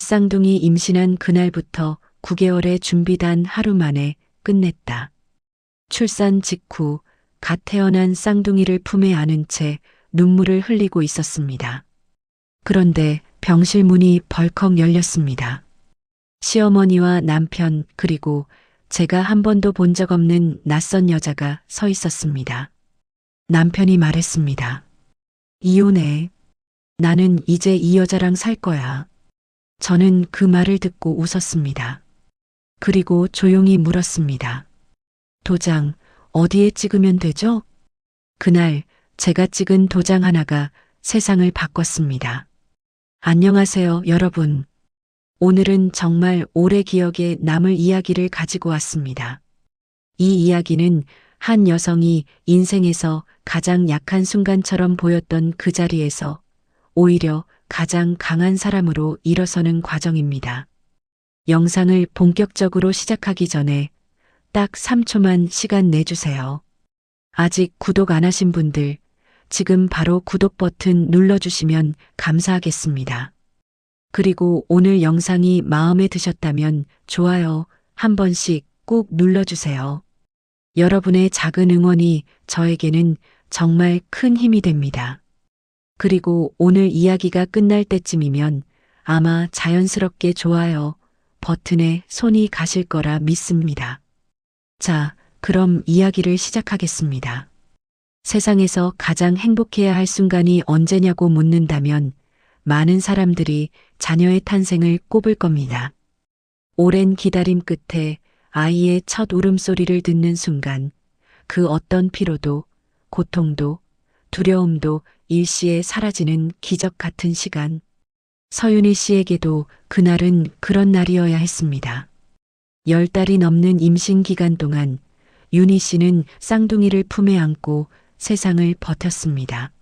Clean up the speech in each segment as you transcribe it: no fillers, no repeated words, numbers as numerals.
쌍둥이 임신한 그날부터 9개월의 준비단 하루 만에 끝냈다. 출산 직후 갓 태어난 쌍둥이를 품에 안은 채 눈물을 흘리고 있었습니다. 그런데 병실 문이 벌컥 열렸습니다. 시어머니와 남편 그리고 제가 한 번도 본 적 없는 낯선 여자가 서 있었습니다. 남편이 말했습니다. 이혼해. 나는 이제 이 여자랑 살 거야. 저는 그 말을 듣고 웃었습니다. 그리고 조용히 물었습니다. 도장 어디에 찍으면 되죠? 그날 제가 찍은 도장 하나가 세상을 바꿨습니다. 안녕하세요, 여러분. 오늘은 정말 오래 기억에 남을 이야기를 가지고 왔습니다. 이 이야기는 한 여성이 인생에서 가장 약한 순간처럼 보였던 그 자리에서 오히려 가장 강한 사람으로 일어서는 과정입니다. 영상을 본격적으로 시작하기 전에 딱 3초만 시간 내주세요. 아직 구독 안 하신 분들 지금 바로 구독 버튼 눌러주시면 감사하겠습니다. 그리고 오늘 영상이 마음에 드셨다면 좋아요 한 번씩 꼭 눌러주세요. 여러분의 작은 응원이 저에게는 정말 큰 힘이 됩니다. 그리고 오늘 이야기가 끝날 때쯤이면 아마 자연스럽게 좋아요 버튼에 손이 가실 거라 믿습니다. 자, 그럼 이야기를 시작하겠습니다. 세상에서 가장 행복해야 할 순간이 언제냐고 묻는다면 많은 사람들이 자녀의 탄생을 꼽을 겁니다. 오랜 기다림 끝에 아이의 첫 울음소리를 듣는 순간 그 어떤 피로도, 고통도, 두려움도 일시에 사라지는 기적 같은 시간. 서윤희 씨에게도 그날은 그런 날이어야 했습니다. 10달이 넘는 임신 기간 동안 윤희 씨는 쌍둥이를 품에 안고 세상을 버텼습니다.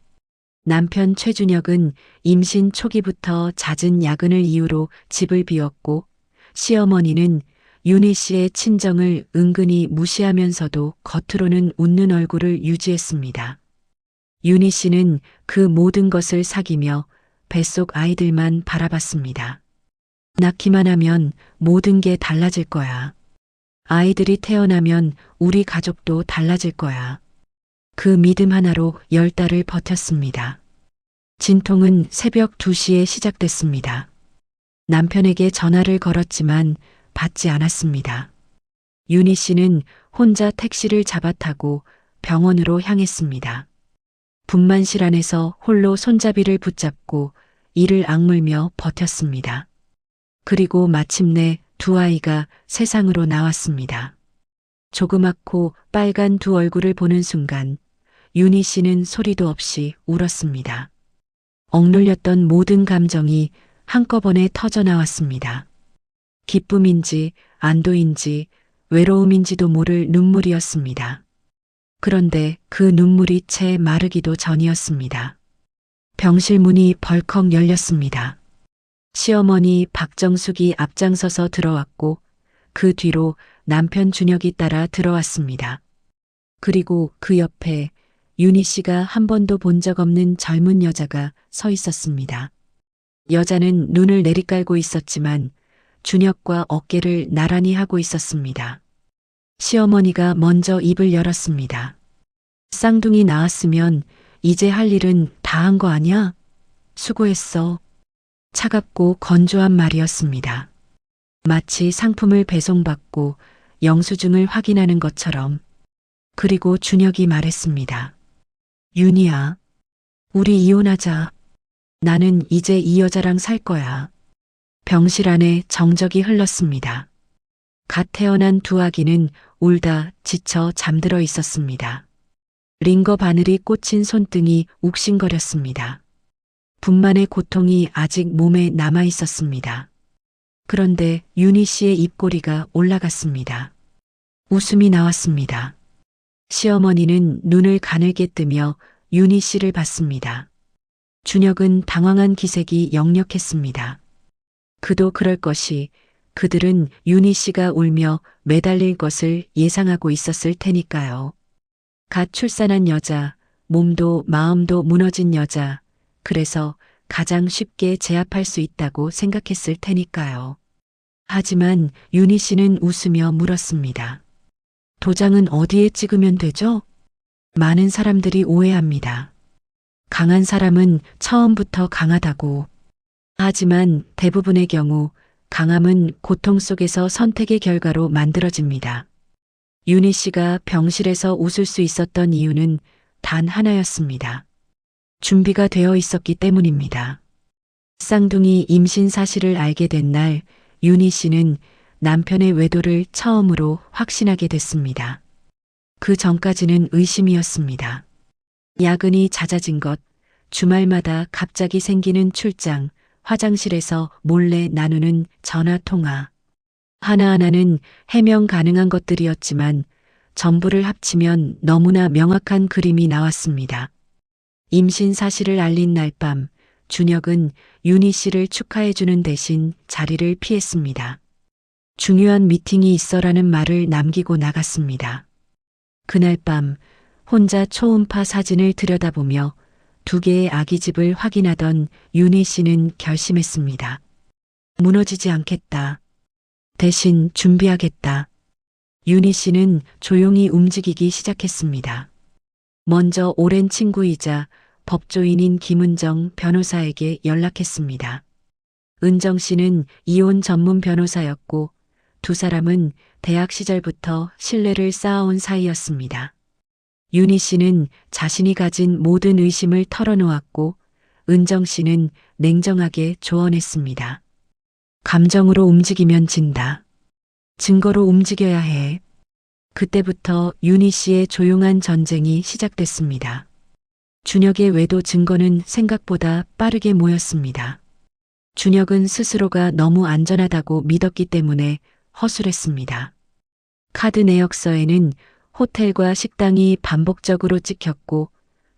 남편 최준혁은 임신 초기부터 잦은 야근을 이유로 집을 비웠고 시어머니는 윤희 씨의 친정을 은근히 무시하면서도 겉으로는 웃는 얼굴을 유지했습니다. 윤희 씨는 그 모든 것을 사귀며 뱃속 아이들만 바라봤습니다. 낳기만 하면 모든 게 달라질 거야. 아이들이 태어나면 우리 가족도 달라질 거야. 그 믿음 하나로 10달을 버텼습니다. 진통은 새벽 2시에 시작됐습니다. 남편에게 전화를 걸었지만 받지 않았습니다. 윤희 씨는 혼자 택시를 잡아 타고 병원으로 향했습니다. 분만실 안에서 홀로 손잡이를 붙잡고 이를 악물며 버텼습니다. 그리고 마침내 두 아이가 세상으로 나왔습니다. 조그맣고 빨간 두 얼굴을 보는 순간 윤희 씨는 소리도 없이 울었습니다. 억눌렸던 모든 감정이 한꺼번에 터져 나왔습니다. 기쁨인지 안도인지 외로움인지도 모를 눈물이었습니다. 그런데 그 눈물이 채 마르기도 전이었습니다. 병실 문이 벌컥 열렸습니다. 시어머니 박정숙이 앞장서서 들어왔고 그 뒤로 남편 준혁이 따라 들어왔습니다. 그리고 그 옆에 윤희 씨가 한 번도 본 적 없는 젊은 여자가 서 있었습니다. 여자는 눈을 내리깔고 있었지만 준혁과 어깨를 나란히 하고 있었습니다. 시어머니가 먼저 입을 열었습니다. 쌍둥이 낳았으면 이제 할 일은 다 한 거 아냐? 수고했어. 차갑고 건조한 말이었습니다. 마치 상품을 배송받고 영수증을 확인하는 것처럼. 그리고 준혁이 말했습니다. 윤희야, 우리 이혼하자. 나는 이제 이 여자랑 살 거야. 병실 안에 정적이 흘렀습니다. 갓 태어난 두 아기는 울다 지쳐 잠들어 있었습니다. 링거 바늘이 꽂힌 손등이 욱신거렸습니다. 분만의 고통이 아직 몸에 남아 있었습니다. 그런데 윤희 씨의 입꼬리가 올라갔습니다. 웃음이 나왔습니다. 시어머니는 눈을 가늘게 뜨며 윤희 씨를 봤습니다. 준혁은 당황한 기색이 역력했습니다. 그도 그럴 것이 그들은 윤희 씨가 울며 매달릴 것을 예상하고 있었을 테니까요. 갓 출산한 여자, 몸도 마음도 무너진 여자, 그래서 가장 쉽게 제압할 수 있다고 생각했을 테니까요. 하지만 윤희 씨는 웃으며 물었습니다. 도장은 어디에 찍으면 되죠? 많은 사람들이 오해합니다. 강한 사람은 처음부터 강하다고. 하지만 대부분의 경우 강함은 고통 속에서 선택의 결과로 만들어집니다. 윤희 씨가 병실에서 웃을 수 있었던 이유는 단 하나였습니다. 준비가 되어 있었기 때문입니다. 쌍둥이 임신 사실을 알게 된 날, 윤희 씨는 남편의 외도를 처음으로 확신하게 됐습니다. 그 전까지는 의심이었습니다. 야근이 잦아진 것, 주말마다 갑자기 생기는 출장, 화장실에서 몰래 나누는 전화 통화. 하나하나는 해명 가능한 것들이었지만 전부를 합치면 너무나 명확한 그림이 나왔습니다. 임신 사실을 알린 날 밤, 준혁은 윤희 씨를 축하해주는 대신 자리를 피했습니다. 중요한 미팅이 있어라는 말을 남기고 나갔습니다. 그날 밤 혼자 초음파 사진을 들여다보며 2개의 아기 집을 확인하던 윤희 씨는 결심했습니다. 무너지지 않겠다. 대신 준비하겠다. 윤희 씨는 조용히 움직이기 시작했습니다. 먼저 오랜 친구이자 법조인인 김은정 변호사에게 연락했습니다. 은정 씨는 이혼 전문 변호사였고 두 사람은 대학 시절부터 신뢰를 쌓아온 사이였습니다. 윤희 씨는 자신이 가진 모든 의심을 털어놓았고 은정 씨는 냉정하게 조언했습니다. 감정으로 움직이면 진다. 증거로 움직여야 해. 그때부터 윤희 씨의 조용한 전쟁이 시작됐습니다. 준혁의 외도 증거는 생각보다 빠르게 모였습니다. 준혁은 스스로가 너무 안전하다고 믿었기 때문에 허술했습니다. 카드 내역서에는 호텔과 식당이 반복적으로 찍혔고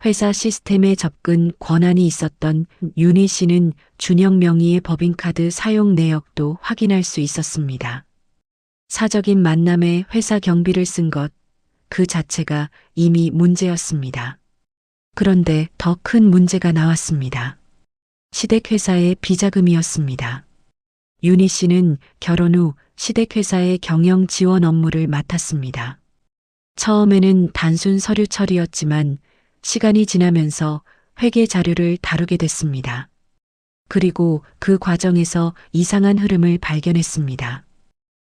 회사 시스템에 접근 권한이 있었던 윤희 씨는 준혁 명의의 법인카드 사용 내역도 확인할 수 있었습니다. 사적인 만남에 회사 경비를 쓴 것, 그 자체가 이미 문제였습니다. 그런데 더 큰 문제가 나왔습니다. 시댁회사의 비자금이었습니다. 윤희 씨는 결혼 후 시댁회사의 경영 지원 업무를 맡았습니다. 처음에는 단순 서류 처리였지만 시간이 지나면서 회계 자료를 다루게 됐습니다. 그리고 그 과정에서 이상한 흐름을 발견했습니다.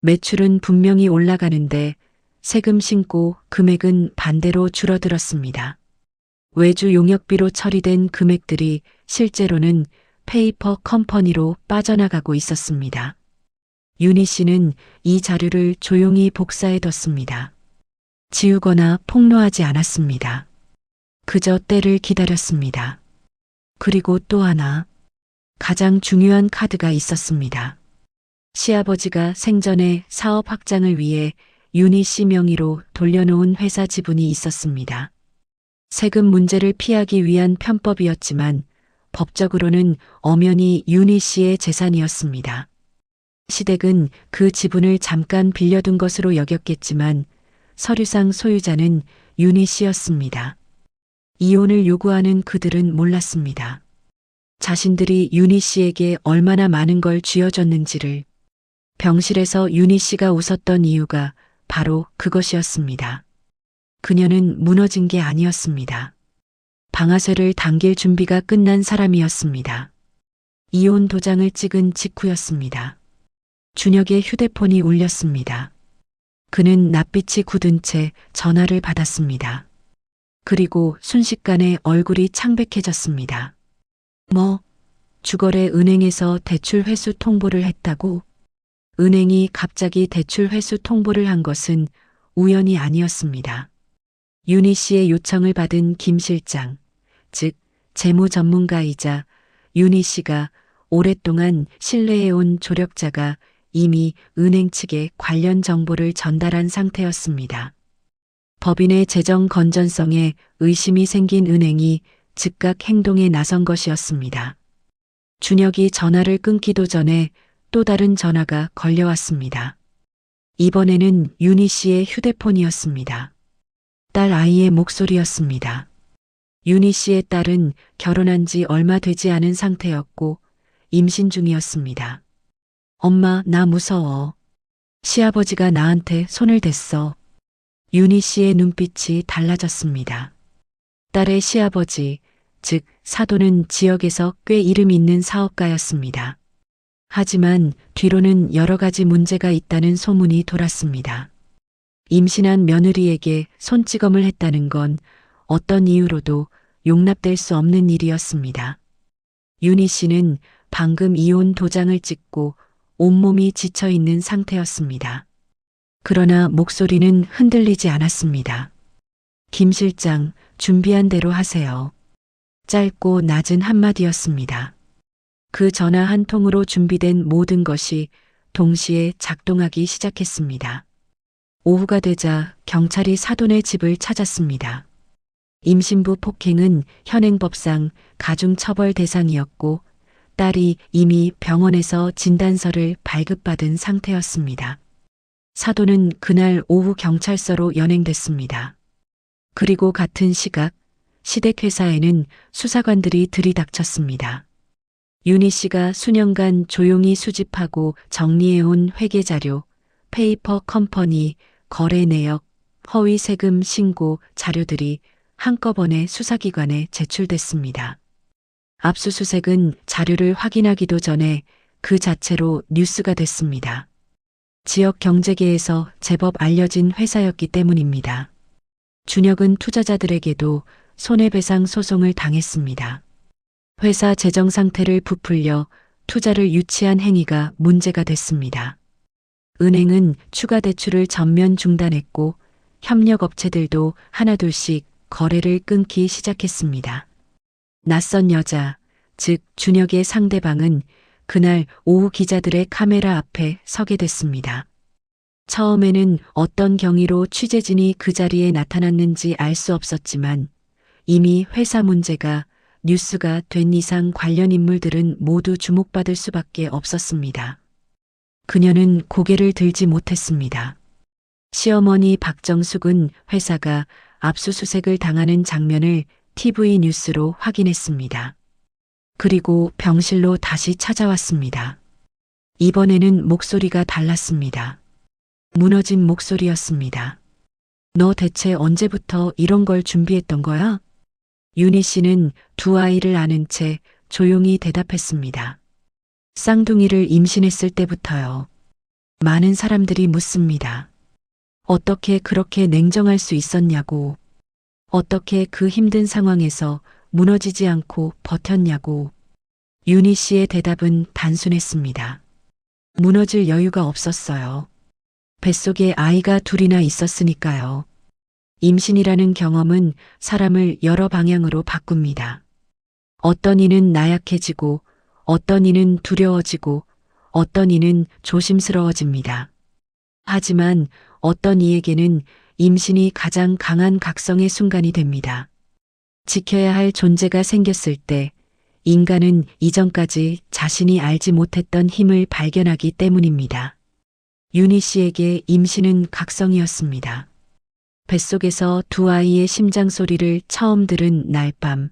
매출은 분명히 올라가는데 세금 신고 금액은 반대로 줄어들었습니다. 외주 용역비로 처리된 금액들이 실제로는 페이퍼 컴퍼니로 빠져나가고 있었습니다. 윤희 씨는 이 자료를 조용히 복사해뒀습니다. 지우거나 폭로하지 않았습니다. 그저 때를 기다렸습니다. 그리고 또 하나, 가장 중요한 카드가 있었습니다. 시아버지가 생전에 사업 확장을 위해 윤희 씨 명의로 돌려놓은 회사 지분이 있었습니다. 세금 문제를 피하기 위한 편법이었지만 법적으로는 엄연히 윤희 씨의 재산이었습니다. 시댁은 그 지분을 잠깐 빌려둔 것으로 여겼겠지만 서류상 소유자는 윤희 씨였습니다. 이혼을 요구하는 그들은 몰랐습니다. 자신들이 윤희 씨에게 얼마나 많은 걸 쥐어줬는지를. 병실에서 윤희 씨가 웃었던 이유가 바로 그것이었습니다. 그녀는 무너진 게 아니었습니다. 방아쇠를 당길 준비가 끝난 사람이었습니다. 이혼 도장을 찍은 직후였습니다. 준혁의 휴대폰이 울렸습니다. 그는 낯빛이 굳은 채 전화를 받았습니다. 그리고 순식간에 얼굴이 창백해졌습니다. 주거래 은행에서 대출 회수 통보를 했다고? 은행이 갑자기 대출 회수 통보를 한 것은 우연이 아니었습니다. 윤희 씨의 요청을 받은 김 실장, 즉 재무 전문가이자 윤희 씨가 오랫동안 신뢰해온 조력자가 이미 은행 측에 관련 정보를 전달한 상태였습니다. 법인의 재정 건전성에 의심이 생긴 은행이 즉각 행동에 나선 것이었습니다. 준혁이 전화를 끊기도 전에 또 다른 전화가 걸려왔습니다. 이번에는 윤희 씨의 휴대폰이었습니다. 딸 아이의 목소리였습니다. 윤희 씨의 딸은 결혼한 지 얼마 되지 않은 상태였고 임신 중이었습니다. 엄마, 나 무서워. 시아버지가 나한테 손을 댔어. 윤희 씨의 눈빛이 달라졌습니다. 딸의 시아버지, 즉 사돈은 지역에서 꽤 이름 있는 사업가였습니다. 하지만 뒤로는 여러 가지 문제가 있다는 소문이 돌았습니다. 임신한 며느리에게 손찌검을 했다는 건 어떤 이유로도 용납될 수 없는 일이었습니다. 윤희 씨는 방금 이혼 도장을 찍고 온몸이 지쳐 있는 상태였습니다. 그러나 목소리는 흔들리지 않았습니다. 김 실장, 준비한 대로 하세요. 짧고 낮은 한마디였습니다. 그 전화 한 통으로 준비된 모든 것이 동시에 작동하기 시작했습니다. 오후가 되자 경찰이 사돈의 집을 찾았습니다. 임신부 폭행은 현행법상 가중처벌 대상이었고 딸이 이미 병원에서 진단서를 발급받은 상태였습니다. 사돈은 그날 오후 경찰서로 연행됐습니다. 그리고 같은 시각 시댁회사에는 수사관들이 들이닥쳤습니다. 윤희 씨가 수년간 조용히 수집하고 정리해온 회계자료, 페이퍼 컴퍼니, 거래 내역, 허위 세금 신고 자료들이 한꺼번에 수사기관에 제출됐습니다. 압수수색은 자료를 확인하기도 전에 그 자체로 뉴스가 됐습니다. 지역 경제계에서 제법 알려진 회사였기 때문입니다. 준혁은 투자자들에게도 손해배상 소송을 당했습니다. 회사 재정 상태를 부풀려 투자를 유치한 행위가 문제가 됐습니다. 은행은 추가 대출을 전면 중단했고 협력업체들도 하나둘씩 거래를 끊기 시작했습니다. 낯선 여자, 즉 준혁의 상대방은 그날 오후 기자들의 카메라 앞에 서게 됐습니다. 처음에는 어떤 경위로 취재진이 그 자리에 나타났는지 알 수 없었지만 이미 회사 문제가 뉴스가 된 이상 관련 인물들은 모두 주목받을 수밖에 없었습니다. 그녀는 고개를 들지 못했습니다. 시어머니 박정숙은 회사가 압수수색을 당하는 장면을 TV 뉴스로 확인했습니다. 그리고 병실로 다시 찾아왔습니다. 이번에는 목소리가 달랐습니다. 무너진 목소리였습니다. 너 대체 언제부터 이런 걸 준비했던 거야? 윤희 씨는 두 아이를 안은 채 조용히 대답했습니다. 쌍둥이를 임신했을 때부터요. 많은 사람들이 묻습니다. 어떻게 그렇게 냉정할 수 있었냐고. 어떻게 그 힘든 상황에서 무너지지 않고 버텼냐고. 윤희 씨의 대답은 단순했습니다. 무너질 여유가 없었어요. 뱃속에 아이가 둘이나 있었으니까요. 임신이라는 경험은 사람을 여러 방향으로 바꿉니다. 어떤 이는 나약해지고 어떤 이는 두려워지고 어떤 이는 조심스러워집니다. 하지만 어떤 이에게는 임신이 가장 강한 각성의 순간이 됩니다. 지켜야 할 존재가 생겼을 때 인간은 이전까지 자신이 알지 못했던 힘을 발견하기 때문입니다. 윤희 씨에게 임신은 각성이었습니다. 뱃속에서 두 아이의 심장 소리를 처음 들은 날 밤,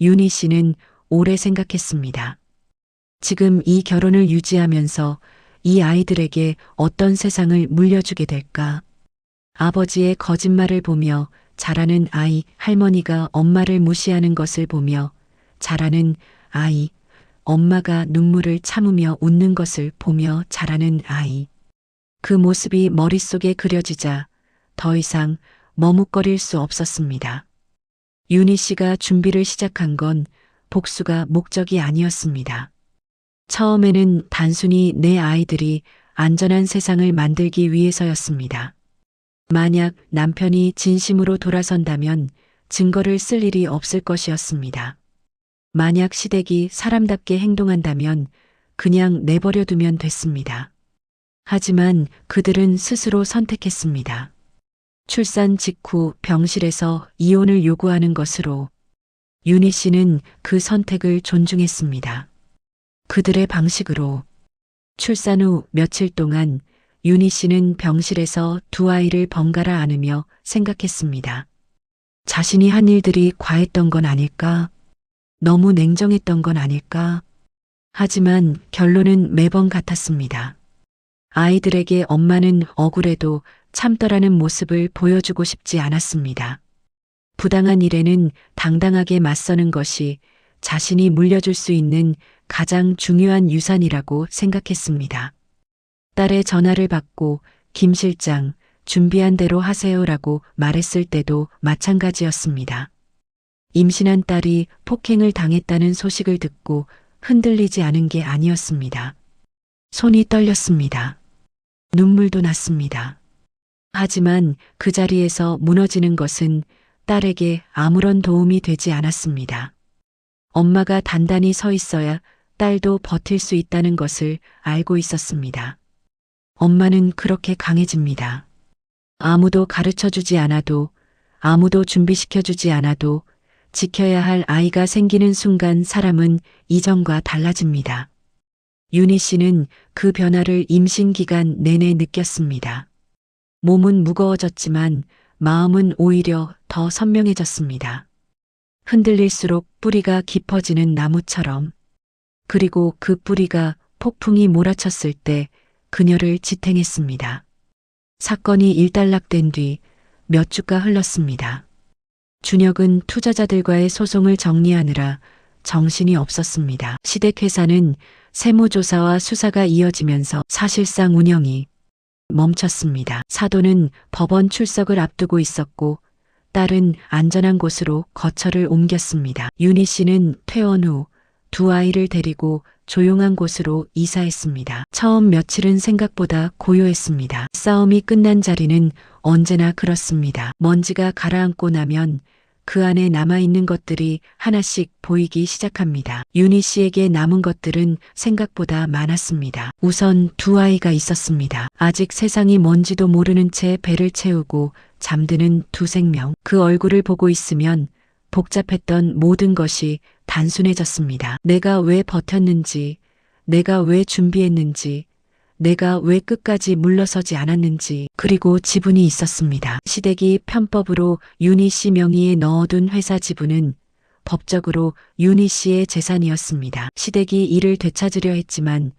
윤희 씨는 오래 생각했습니다. 지금 이 결혼을 유지하면서 이 아이들에게 어떤 세상을 물려주게 될까? 아버지의 거짓말을 보며 자라는 아이, 할머니가 엄마를 무시하는 것을 보며 자라는 아이, 엄마가 눈물을 참으며 웃는 것을 보며 자라는 아이. 그 모습이 머릿속에 그려지자 더 이상 머뭇거릴 수 없었습니다. 윤희 씨가 준비를 시작한 건 복수가 목적이 아니었습니다. 처음에는 단순히 내 아이들이 안전한 세상을 만들기 위해서였습니다. 만약 남편이 진심으로 돌아선다면 증거를 쓸 일이 없을 것이었습니다. 만약 시댁이 사람답게 행동한다면 그냥 내버려 두면 됐습니다. 하지만 그들은 스스로 선택했습니다. 출산 직후 병실에서 이혼을 요구하는 것으로. 윤희 씨는 그 선택을 존중했습니다. 그들의 방식으로. 출산 후 며칠 동안 윤희 씨는 병실에서 두 아이를 번갈아 안으며 생각했습니다. 자신이 한 일들이 과했던 건 아닐까? 너무 냉정했던 건 아닐까? 하지만 결론은 매번 같았습니다. 아이들에게 엄마는 억울해도 참더라는 모습을 보여주고 싶지 않았습니다. 부당한 일에는 당당하게 맞서는 것이 자신이 물려줄 수 있는 가장 중요한 유산이라고 생각했습니다. 딸의 전화를 받고 김 실장, 준비한 대로 하세요라고 말했을 때도 마찬가지였습니다. 임신한 딸이 폭행을 당했다는 소식을 듣고 흔들리지 않은 게 아니었습니다. 손이 떨렸습니다. 눈물도 났습니다. 하지만 그 자리에서 무너지는 것은 딸에게 아무런 도움이 되지 않았습니다. 엄마가 단단히 서 있어야 딸도 버틸 수 있다는 것을 알고 있었습니다. 엄마는 그렇게 강해집니다. 아무도 가르쳐 주지 않아도, 아무도 준비시켜 주지 않아도 지켜야 할 아이가 생기는 순간 사람은 이전과 달라집니다. 윤희 씨는 그 변화를 임신 기간 내내 느꼈습니다. 몸은 무거워졌지만 마음은 오히려 더 선명해졌습니다. 흔들릴수록 뿌리가 깊어지는 나무처럼. 그리고 그 뿌리가 폭풍이 몰아쳤을 때 그녀를 지탱했습니다. 사건이 일단락된 뒤 몇 주가 흘렀습니다. 준혁은 투자자들과의 소송을 정리하느라 정신이 없었습니다. 시댁회사는 세무조사와 수사가 이어지면서 사실상 운영이 멈췄습니다. 사돈은 법원 출석을 앞두고 있었고 딸은 안전한 곳으로 거처를 옮겼습니다. 윤희 씨는 퇴원 후 두 아이를 데리고 조용한 곳으로 이사했습니다. 처음 며칠은 생각보다 고요했습니다. 싸움이 끝난 자리는 언제나 그렇습니다. 먼지가 가라앉고 나면 그 안에 남아있는 것들이 하나씩 보이기 시작합니다. 윤희 씨에게 남은 것들은 생각보다 많았습니다. 우선 두 아이가 있었습니다. 아직 세상이 뭔지도 모르는 채 배를 채우고 잠드는 두 생명. 그 얼굴을 보고 있으면 복잡했던 모든 것이 단순해졌습니다. 내가 왜 버텼는지, 내가 왜 준비했는지, 내가 왜 끝까지 물러서지 않았는지, 그리고 지분이 있었습니다. 시댁이 편법으로 윤희 씨 명의에 넣어둔 회사 지분은 법적으로 윤희 씨의 재산이었습니다. 시댁이 이를 되찾으려 했지만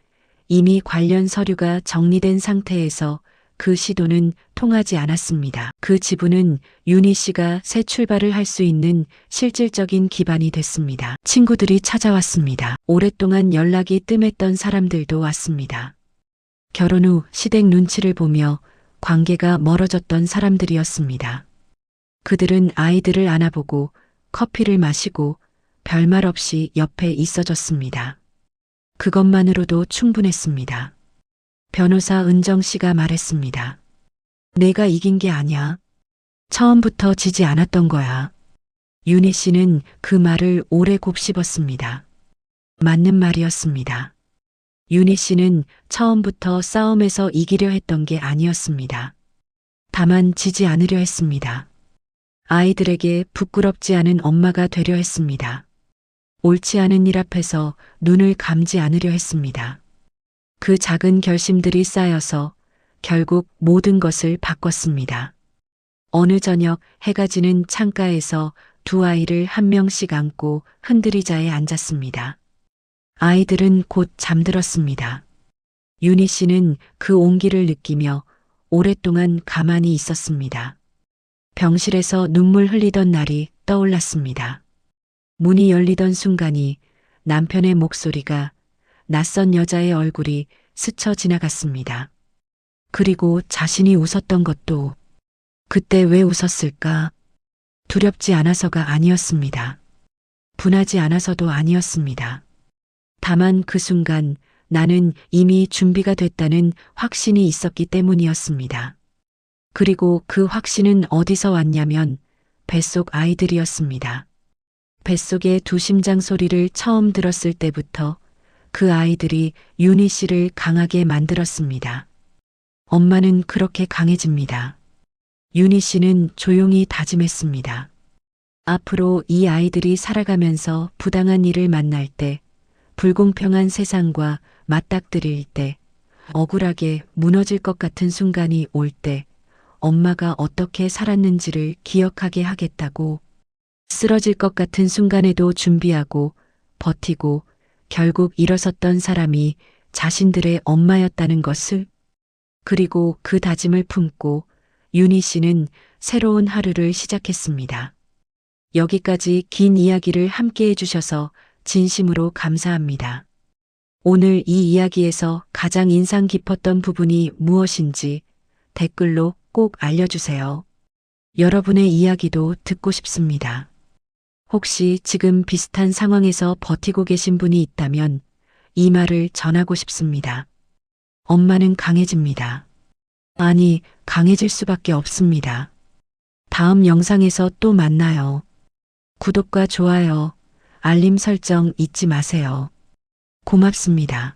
이미 관련 서류가 정리된 상태에서 그 시도는 통하지 않았습니다. 그 지분은 윤희 씨가 새 출발을 할 수 있는 실질적인 기반이 됐습니다. 친구들이 찾아왔습니다. 오랫동안 연락이 뜸했던 사람들도 왔습니다. 결혼 후 시댁 눈치를 보며 관계가 멀어졌던 사람들이었습니다. 그들은 아이들을 안아보고 커피를 마시고 별말 없이 옆에 있어줬습니다. 그것만으로도 충분했습니다. 변호사 은정 씨가 말했습니다. 내가 이긴 게 아니야. 처음부터 지지 않았던 거야. 윤희 씨는 그 말을 오래 곱씹었습니다. 맞는 말이었습니다. 윤희 씨는 처음부터 싸움에서 이기려 했던 게 아니었습니다. 다만 지지 않으려 했습니다. 아이들에게 부끄럽지 않은 엄마가 되려 했습니다. 옳지 않은 일 앞에서 눈을 감지 않으려 했습니다. 그 작은 결심들이 쌓여서 결국 모든 것을 바꿨습니다. 어느 저녁 해가 지는 창가에서 두 아이를 한 명씩 안고 흔들의자에 앉았습니다. 아이들은 곧 잠들었습니다. 윤희 씨는 그 온기를 느끼며 오랫동안 가만히 있었습니다. 병실에서 눈물 흘리던 날이 떠올랐습니다. 문이 열리던 순간이 남편의 목소리가 낯선 여자의 얼굴이 스쳐 지나갔습니다. 그리고 자신이 웃었던 것도 그때 왜 웃었을까? 두렵지 않아서가 아니었습니다. 분하지 않아서도 아니었습니다. 다만 그 순간 나는 이미 준비가 됐다는 확신이 있었기 때문이었습니다. 그리고 그 확신은 어디서 왔냐면 뱃속 아이들이었습니다. 뱃속의 두 심장 소리를 처음 들었을 때부터 그 아이들이 윤희 씨를 강하게 만들었습니다. 엄마는 그렇게 강해집니다. 윤희 씨는 조용히 다짐했습니다. 앞으로 이 아이들이 살아가면서 부당한 일을 만날 때, 불공평한 세상과 맞닥뜨릴 때, 억울하게 무너질 것 같은 순간이 올 때, 엄마가 어떻게 살았는지를 기억하게 하겠다고 쓰러질 것 같은 순간에도 준비하고 버티고 결국 일어섰던 사람이 자신들의 엄마였다는 것을, 그리고 그 다짐을 품고 윤희 씨는 새로운 하루를 시작했습니다. 여기까지 긴 이야기를 함께 해주셔서 진심으로 감사합니다. 오늘 이 이야기에서 가장 인상 깊었던 부분이 무엇인지 댓글로 꼭 알려주세요. 여러분의 이야기도 듣고 싶습니다. 혹시 지금 비슷한 상황에서 버티고 계신 분이 있다면 이 말을 전하고 싶습니다. 엄마는 강해집니다. 아니, 강해질 수밖에 없습니다. 다음 영상에서 또 만나요. 구독과 좋아요, 알림 설정 잊지 마세요. 고맙습니다.